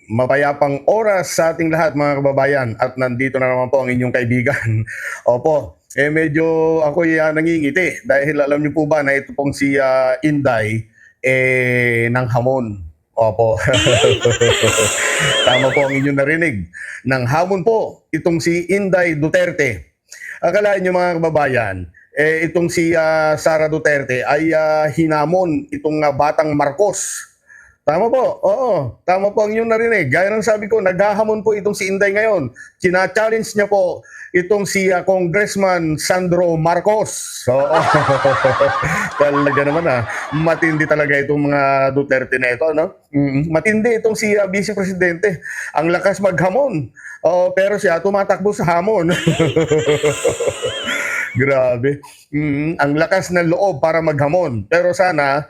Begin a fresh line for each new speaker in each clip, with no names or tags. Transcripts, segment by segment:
Mapayapang oras sa ating lahat mga kababayan at nandito na naman po ang inyong kaibigan. Opo, medyo ako'y nangingiti dahil alam niyo po ba na ito pong si Inday ng hamon. Opo. Tama po ang inyong narinig. Ng hamon po itong si Inday Duterte. Akalain niyo mga kababayan, itong si Sara Duterte ay hinamon itong batang Marcos. Tama po, oo. Tama po ang inyong narinig. Gaya ng sabi ko, naghahamon po itong si Inday ngayon. China-challenge niya po itong si Congressman Sandro Marcos. Oo. Talaga naman matindi talaga itong mga Duterte na ito, no? Matindi itong si Vice Presidente. Ang lakas maghamon. Oo, pero siya tumatakbo sa hamon. Grabe. Ang lakas ng loob para maghamon. Pero sana,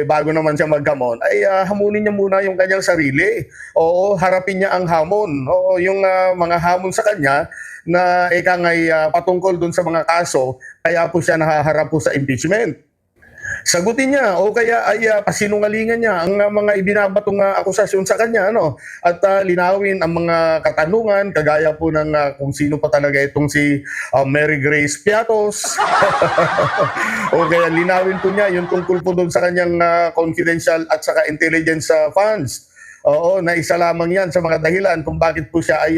bago naman siya maghamon, ay hamunin niya muna yung kanyang sarili. Oo, harapin niya ang hamon. Oo, yung mga hamon sa kanya na ika nga'y patungkol dun sa mga kaso, kaya po siya nahaharap po sa impeachment. Sagutin niya o kaya ay pasinungalingan niya ang mga ibinabatong akusasyon sa kanya, ano, at linawin ang mga katanungan kagaya po ng kung sino pa talaga itong si Mary Grace Piatos. O kaya linawin po niya yung tungkol po doon sa kanyang confidential at saka intelligence funds. Oo, na isa lamang yan sa mga dahilan kung bakit po siya ay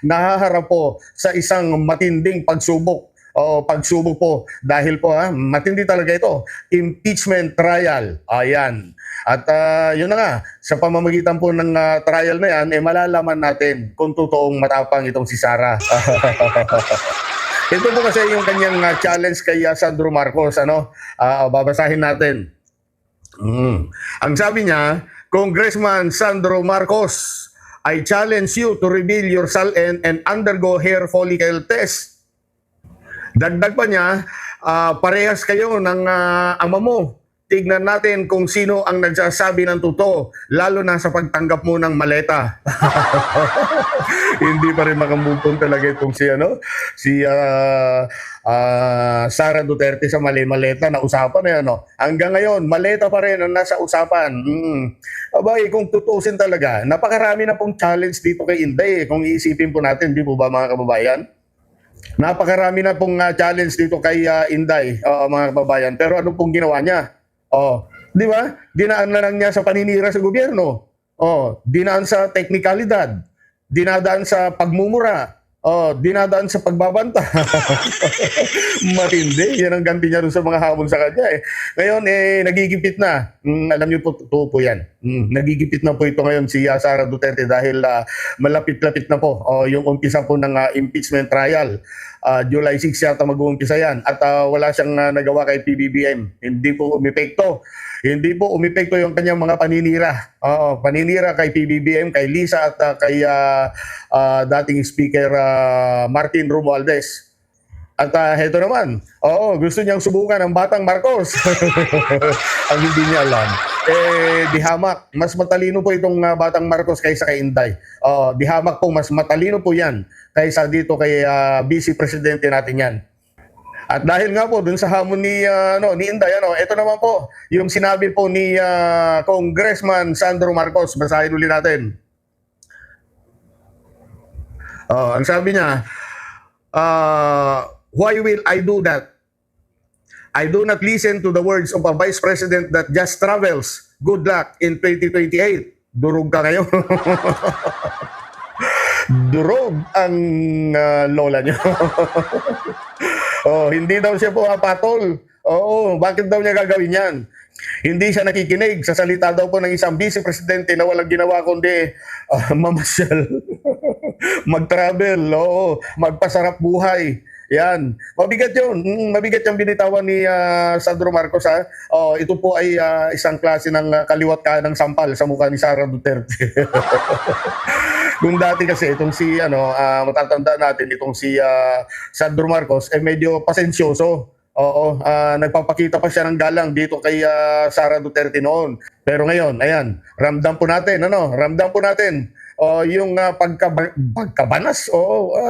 nahaharap po sa isang matinding pagsubok. O pagsubok po dahil po matindi talaga ito. Impeachment trial. Ayan. At yun na nga, sa pamamagitan po ng trial na yan, malalaman natin kung totoong matapang itong si Sara. Ito po kasi yung kanyang challenge kay Sandro Marcos. Babasahin natin. Ang sabi niya, Congressman Sandro Marcos, I challenge you to reveal yourself and undergo hair follicle test. Dagdag pa niya, parehas kayo ng ama mo. Tignan natin kung sino ang nagsasabi ng totoo, lalo na sa pagtanggap mo ng maleta. Hindi pa rin makamupon talaga itong si Sara Duterte sa maleta na usapan na yan. Hanggang ngayon, maleta pa rin ang nasa usapan. Abay, kung tutusin talaga, napakarami na pong challenge dito kay Inday. Kung iisipin po natin, di po ba mga kababayan? Napakarami na pong challenge dito kay Inday, mga kababayan. Pero ano pong ginawa niya? Di ba? Dinaan na lang niya sa paninira sa gobyerno. Dinaan sa teknikalidad. Dinadaan sa pagmumura. Dinadaan sa pagbabanta. Matindi. Yan ang ganti niya dun sa mga hamon sa kanya. Ngayon, nagigipit na. Alam niyo po, totoo po yan. Nagigipit na po ito ngayon si Sara Duterte dahil malapit-lapit na po yung umpisa po ng impeachment trial. July 6 yata mag-uumpisa yan. At wala siyang nagawa kay PBBM. Hindi po umepekto. Hindi po umepekto yung kanyang mga paninira. Paninira kay PBBM, kay Lisa at kay dating Speaker Martin Romualdez. At heto naman, gusto niyang subukan ang batang Marcos. Ang hindi niya alam. Dihamak, mas matalino po itong batang Marcos kaysa kay Inday. Dihamak po, mas matalino po yan kaysa dito kay Vice Presidente natin yan. At dahil nga po dun sa hamon ni Inday, ito naman po yung sinabi po ni Congressman Sandro Marcos. Basahin ulit natin. Ang sabi niya, why will I do that? I do not listen to the words of a vice president that just travels. Good luck in 2028. Durog ka ngayon. Durog ang lola niyo. Hindi daw siya pumapatol. Bakit daw niya gagawin yan? Hindi siya nakikinig sa salita daw po ng isang vice presidente na walang ginawa kundi mamasyal, mag-travel, magpasarap buhay. Yan. Mabigat yun. Mabigat yung binitawan ni Sandro Marcos. Ito po ay isang klase ng kaliwat ka ng sampal sa mukha ni Sara Duterte. Kung dati kasi itong si matatanda natin itong si Sandro Marcos medyo pasensyoso. Nagpapakita pa siya ng galang dito kay Sara Duterte noon. Pero ngayon, ayan, ramdam po natin yung pagkabanas.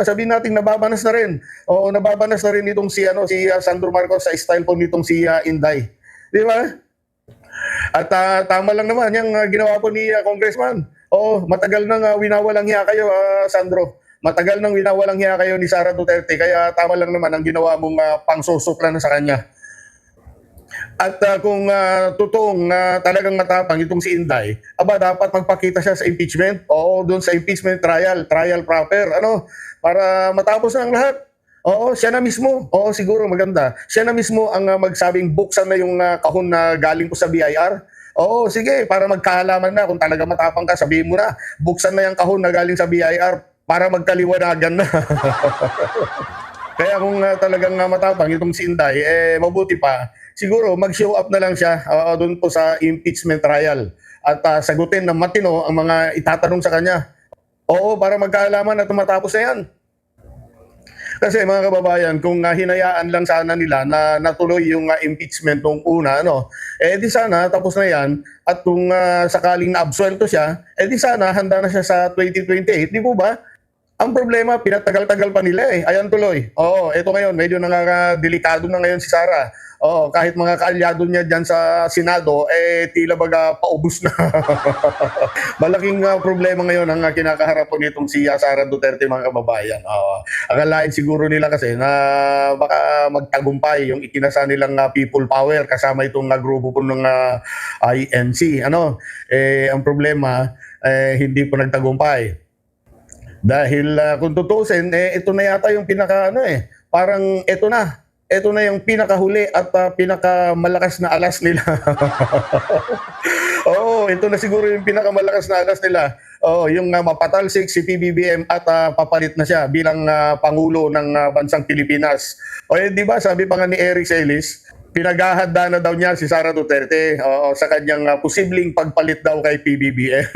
Sabihin natin nababanas na rin. Nababanas na rin itong si Sandro Marcos sa style po nitong si Inday. Di ba? At tama lang naman yung ginawa po ni Congressman. Oo, matagal nang winawalang hiya kayo, Sandro. Matagal nang winawalang hiya kayo ni Sara Duterte kaya tama lang naman ang ginawa mong pangsusok lang sa kanya. At kung totoong talagang matapang itong si Inday, aba dapat magpakita siya sa impeachment. Oo, doon sa impeachment trial, trial proper, ano, para matapos na ang lahat. Oo, siya na mismo. Oo, siguro maganda. Siya na mismo ang magsabing buksan na yung kahon na galing ko sa BIR. Oo, sige, para magkaalaman na kung talaga matapang ka, sabihin mo na, buksan na yung kahon na galing sa BIR para magkaliwanagan na. Kaya kung talagang matapang itong si Inday, mabuti pa, siguro mag-show up na lang siya doon po sa impeachment trial at sagutin ng matino ang mga itatanong sa kanya. Oo, para magkaalaman at matapos na yan. Kasi mga kababayan, kung hinayaan lang sana nila na natuloy yung impeachment nung una, ano, di sana tapos na yan at kung sakaling naabsuelto siya, di sana handa na siya sa 2028, di po ba? Ang problema, pinatagal-tagal pa nila eh. Ayan tuloy. Oo, eto ngayon, medyo nakakadelikado na ngayon si Sara. Oo, kahit mga kaalyado niya dyan sa Senado, tila baga paubos na. Malaking problema ngayon ang kinakaharap po nitong si Sara Duterte, mga kababayan. Oo. Akalain siguro nila kasi na baka magtagumpay yung itinasa nilang people power kasama itong grupo po ng INC. Ano? Ang problema, hindi po nagtagumpay. Dahil kung tutusin, ito na yata yung pinaka ano parang ito na yung pinakahuli at pinakamalakas na alas nila. Oo, ito na siguro yung pinakamalakas na alas nila. Oo, yung mapatalsik si PBBM at papalit na siya bilang Pangulo ng bansang Pilipinas. O di ba, sabi pa nga ni Eric Celis, pinaghahanda na daw niya si Sara Duterte sa kanyang posibleng pagpalit daw kay PBBM.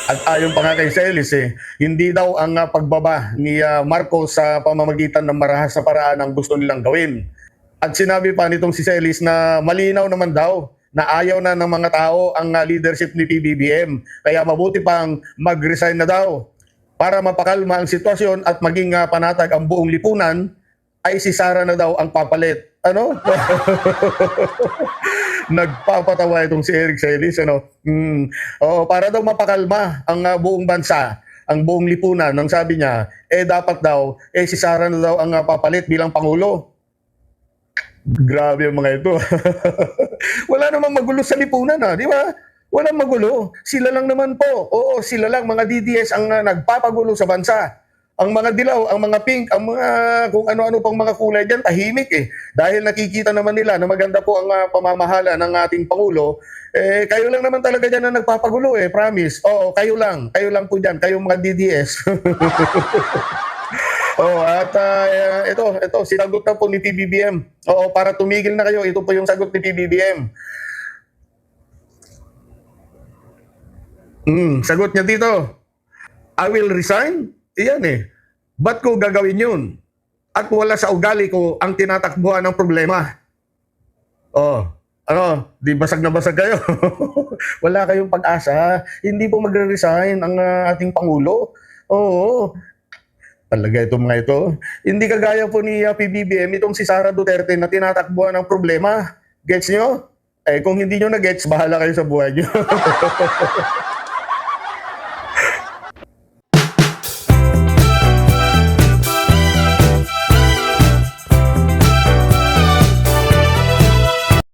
At ayon pa nga kay Celis, hindi daw ang pagbaba ni Marcos sa pamamagitan ng marahas na paraan ang gusto nilang gawin. At sinabi pa nitong si Celis na malinaw naman daw na ayaw na ng mga tao ang leadership ni PBBM. Kaya mabuti pang mag-resign na daw para mapakalma ang sitwasyon at maging panatag ang buong lipunan, ay si Sara na daw ang papalit. Ano? Nagpapatawa itong si Eric Celis, ano? Para daw mapakalma ang buong bansa, ang buong lipunan. Ang sabi niya, dapat daw, si Sara na daw ang papalit bilang Pangulo. Grabe ang mga ito. Wala namang magulo sa lipunan, di ba? Walang magulo. Sila lang naman po. Oo, sila lang, mga DDS ang nagpapagulo sa bansa. Ang mga dilaw, ang mga pink, ang mga kung ano-ano pang mga kulay dyan, tahimik Dahil nakikita naman nila na maganda po ang pamamahala ng ating Pangulo, kayo lang naman talaga dyan na nagpapagulo promise. Oo, kayo lang po dyan, kayong mga DDS. At ito, sinagot na po ni PBBM. Oo, para tumigil na kayo, ito po yung sagot ni PBBM. Sagot niya dito, I will resign. Iyan ba't ko gagawin yun? At wala sa ugali ko ang tinatakbuhan ng problema. Di basag na basag kayo? Wala kayong pag-asa. Hindi po magre-resign ang ating Pangulo. Oo. Talaga itong mga ito. Hindi kagaya po ni PBBM, itong si Sara Duterte na tinatakbuhan ng problema. Gets nyo? Kung hindi nyo na-gets, bahala kayo sa buhay nyo.